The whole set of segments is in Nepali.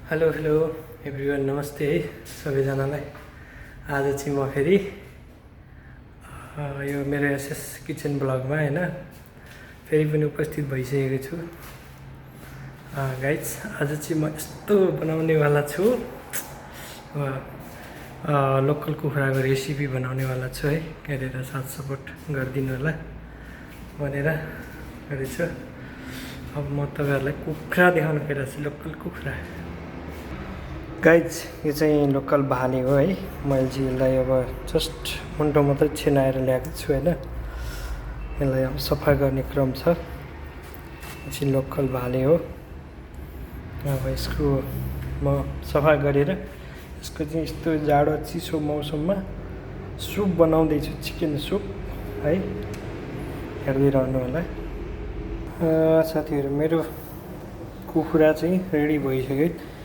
हेलो एभ्रिवान, नमस्ते है सबैजनालाई। आज चाहिँ म फेरि यो मेरो एसएस किचन ब्लगमा हैन फेरि पनि उपस्थित भइसकेको छु। गाइज, आज चाहिँ म यस्तो बनाउनेवाला छु, लोकल कुखुराको रेसिपी बनाउनेवाला छु है। हेरेर साथ सपोर्ट गरिदिनु होला भनेर गरेछु। अब म तपाईहरुलाई कुखुरा देखाउन गइरहेको छु, लोकल कुखुरा। गाइज, यो चाहिँ लोकल भाले हो है। मैले चाहिँ यसलाई अब जस्ट मुन्टो मात्रै छेनाएर ल्याएको छु हैन। यसलाई अब सफा गर्ने क्रम छ। यो चाहिँ लोकल भाले हो। अब यसको म सफा गरेर यसको चाहिँ यस्तो जाडो चिसो मौसममा सुप बनाउँदैछु, चिकन सुप है। हेर्दै रहनु होला। साथीहरु, मेरो कुखुरा चाहिँ रेडी भइसक्यो।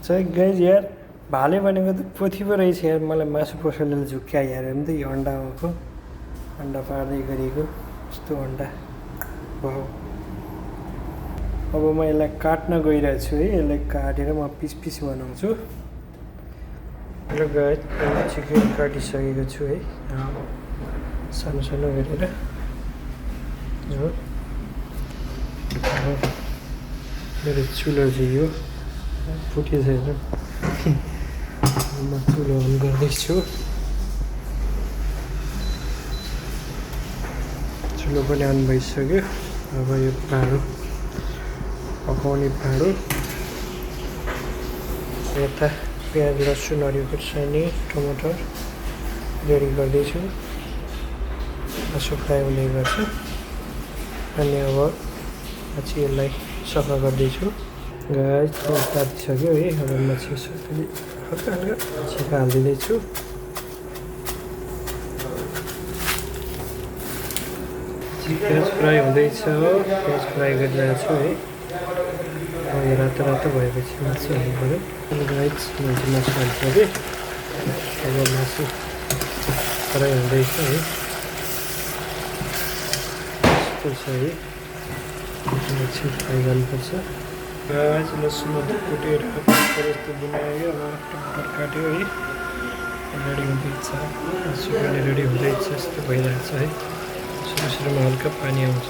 गाइज यार, भाले भनेको त पोथी पो रहेछ यार। मलाई मासु पसलेले झुक्क्या यार। हेर्नु त यो अन्डा भएको, अन्डा पार्दै गरेको यस्तो अन्डा भयो। अब म यसलाई काट्न गइरहेको छु है। यसलाई काटेर म पिस पिस बनाउँछु। र गाइज, चिकन काटिसकेको छु है, सानो सानो गरेर। मेरो चुलो चाहिँ यो फुटेछ हेर। म चुलो अन गर्दैछु। चुलो पनि अन भइसक्यो। अब यो भाँडो पकाउने भाँडो, यता प्याज लसुन हरियो खुर्सानी टमाटर रेडी गर्दैछु। मासु फ्राई हुने गर्छ। अनि अब पछि यसलाई सफा गर्दैछु। गाइज, तातिसक्यो है। अब म चाहिँ हल्का हल्का छिका हालिदिँदैछु। प्याज फ्राई हुँदैछ। प्याज फ्राई गरिरहेको छु है। अब यो रातो रातो भएपछि मासु हाल्नु पऱ्यो। अनि गाइज, मैले चाहिँ मासु हालिसकेँ। अब मासु फ्राई हुँदैछ है। यस्तो छ है। एकछिन फ्राई गर्नुपर्छ। गाइज, लसुनहरू कुटेर यस्तो बनायो। अब टमाटर काट्यो है। रेडी हुँदैछ। मासु पनि रेडी हुँदैछ। यस्तो भइरहेछ है। सुरु सुरुमा हल्का पानी आउँछ।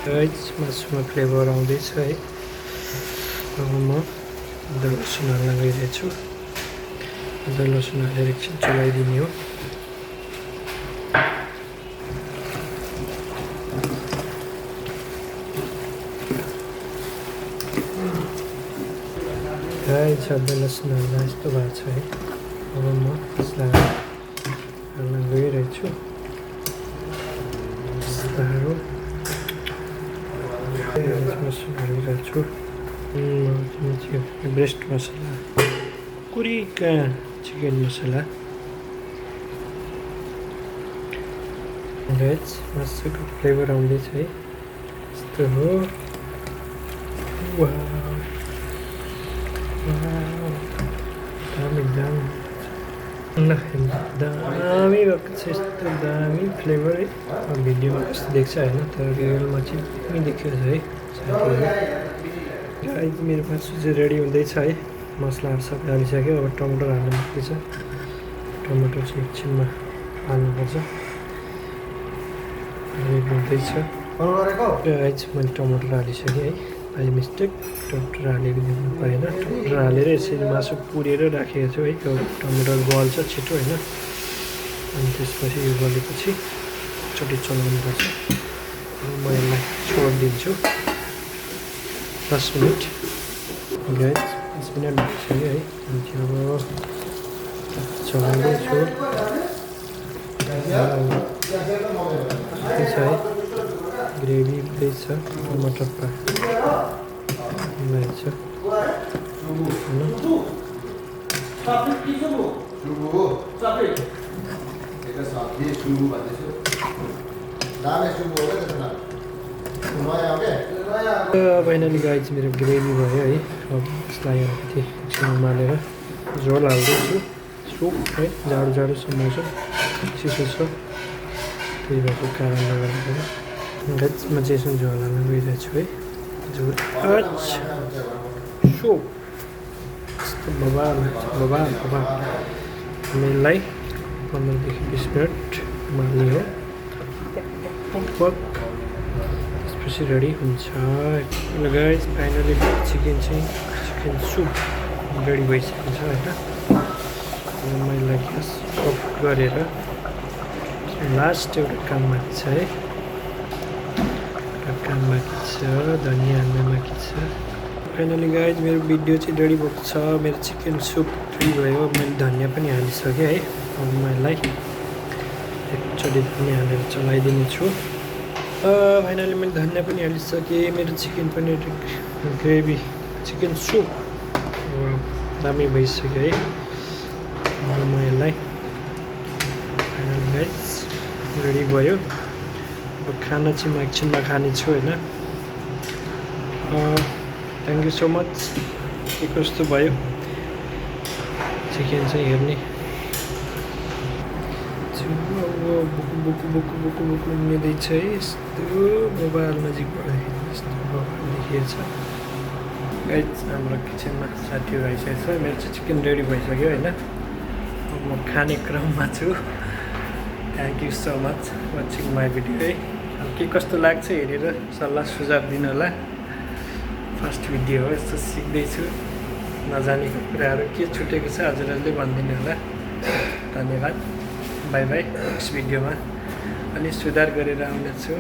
गाइज, मासुमा फ्लेभर आउँदैछ है। अब म अदुवा लसुन हाल्न गइरहेछु। अदुवा लसुन हालेर एकछिन चलाइदिने हो। गाइज, अदुवा लसुन हाल्दा यस्तो भएको छ है। अब म यसलाई हाल्न गइरहेछु। मसला हालिरहेछु। ब्रेस्ट मसला, कुरिका चिकन मसला। गाइज, मासुको फ्लेभर आउँदैछ है। यस्तो हो। दामी दामी भएको छ। यस्तो दामी फ्लेभर है। भिडियोमा कस्तो देख्छ होइन, तर रियलमा चाहिँ दामी देखिएको छ है साथीहरू। गाइज, मेरो मासु चाहिँ रेडी हुँदैछ है। मसलाहरू सबै हालिसक्यो। अब टमाटर हाल्नु बाँकी छ। टमाटर चाहिँ एकछिनमा हाल्नुपर्छ। रेडी हुँदैछ। गाइज, मैले टमाटर हालिसकेँ है। बाई मिस्टेक टमाटर हालेको देख्नु पाएन। टमाटर हालेर यसरी मासु पुरेर राखेको छु है। टमाटर गल्छ छिटो होइन। अनि त्यसपछि यो गलेपछि एकचोटि चलाउनुपर्छ। म यसलाई छोडिदिन्छु 10 मिनट। गाइज, 10 मिनट भइसक्यो है। अब चलाउँदैछु। छ है। ग्रेभी हुँदैछ। टमाटर हुँदैछ। फाइनली गाइज, मेरो ग्रेभी भयो है। अब यसलाई अलिकति एकछिन उमालेर झोल हाल्दैछु। सुप है। जाडो जाडो छ मौसम, चिसो छ, त्यही भएको कारणले गर्दा गाइज म चाहिँ यसमा झोल हाल्न गइरहेको छु है। झोल सुप यस्तो बबाल बबाल बबाल हामीलाई 15 देखि 20 मिनट मार्ने हो त्यसपछि रेडी हुन्छ guys finally chicken soup ready भइसकेको छ होइन मैले ग्यास अफ गरेर लास्ट एउटा काम बाँकी छ है काम बाँकी छ धनियाँ हाल्न बाँकी छ फाइनली गाइज मेरो भिडियो चाहिँ रेडी भएको छ मेरो चिकन सुप रेडी भयो मैले धनियाँ पनि हालिसकेँ है अब मैले एकचोटि पनि हालेर चलाइदिने छु फाइनली मैले धनियाँ पनि हालिसकेँ मेरो चिकन पनि ग्रेभी चिकन सुप दामी भइसक्यो है अब म यसलाई फाइनली गाइज रेडी भयो अब खाना चाहिँ म एकछिनमा खानेछु होइन थ्याङ्क यू सो मच के कस्तो भयो चिकन चाहिँ हेर्ने बुकु बुकु बुकु बुकु बुकु उम्लिँदैछ है यस्तो मोबाइल नजिकबाट यस्तो मोबाइल देखिएछ गाइज हाम्रो किचनमा साथीहरू आइसकेको छ मेरो चाहिँ चिकन रेडी भइसक्यो होइन अब म खाने क्रममा छु thank you so much watching my video है अब के कस्तो लाग्छ हेरेर सल्लाह सुझाव दिनु होला फर्स्ट भिडियो हो यस्तो सिक्दैछु नजानेको कुराहरू के छुटेको छ हजुरहरूले भनिदिनु होला धन्यवाद बाई बाई नेक्स्ट भिडियोमा अलि सुधार गरेर आउनेछु